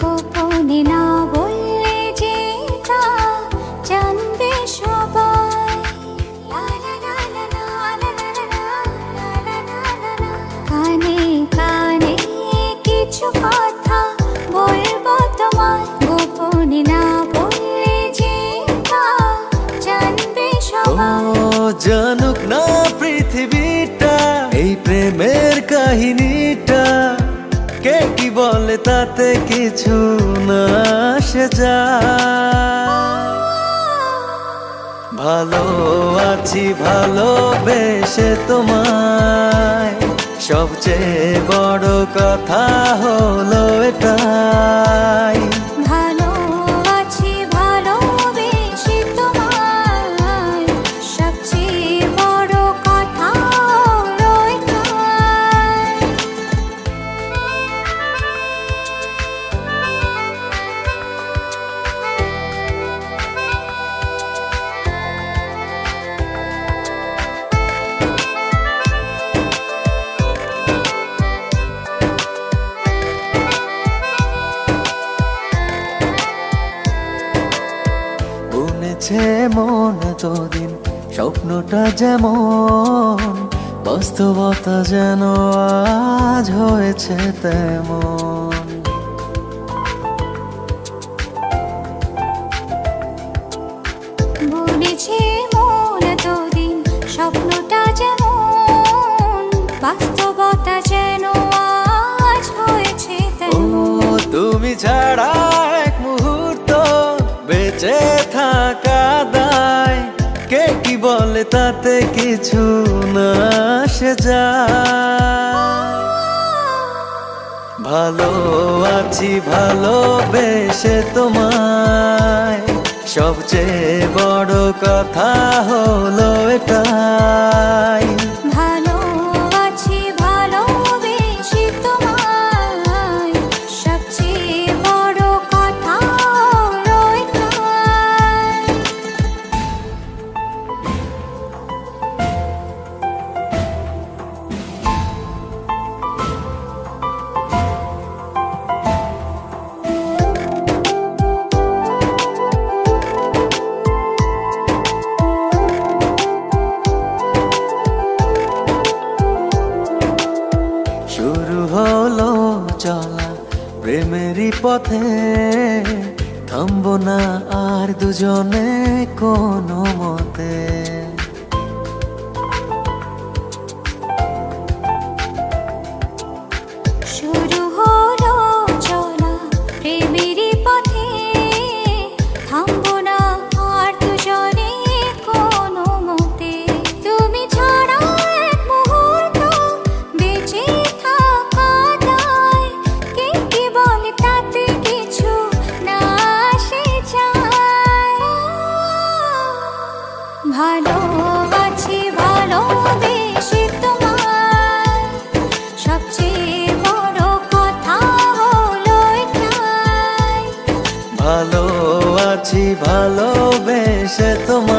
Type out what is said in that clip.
গোপনে না বললে যে তা জানবে সবাই। লা লা লা লা লা লা লা লা লা লা লা লা লা। কানে কানে কিছু কথা বলবো তোমায়, গোপনে না বললে যে তা জানবে সবাই। ও জানুক না পৃথিবীটা এই প্রেমের কাহিনীটা, কে কি বলে তাতে কিছু না আসে যায়। ভালো আছি ভালোবেসে তোমায়, সবচেয়ে বড় কথা হলো এটাই। ভালো আছি ভালোবেসে তোমায়, সবচেয়ে বড় কথা হলো এটাই। বুনেছে মন এতদিন স্বপ্নটা যেমন, বাস্তবতা যেন আজ হয়েছে তেমন। বুনেছে মন এতদিন স্বপ্নটা যেমন, বাস্তবতা যেন আজ হয়েছে ও তেমন। তুমি ছাড়া এক মুহূর্ত বেঁচে থাকা দায়, কে কি বলে তাতে কিছু না আসে যায়। ভালো আছি ভালোবেসে তোমায়, সবচেয়ে বড় কথা হলো এটাই। ভালো আছি ভালোবেসে তোমায়, সবচেয়ে বড় কথা হলো এটাই। শুরু হলো চলা প্রেমেরই পথে, থামবো না আর দুজনে কোনো মতে। শুরু হলো চলা প্রেমেরই পথে, থামবো না আর দুজনে কোনো মতে। তুমি ছাড়া এক মুহূর্ত বেঁচে থাকা দায়, কে কি বলে তাতে কিছু না আসে যায়। ভালো আছি ভালোবেসে তোমায়, সবচেয়ে বড় কথা হলো এটাই। ভালো আছি ভালোবেসে তোমায়,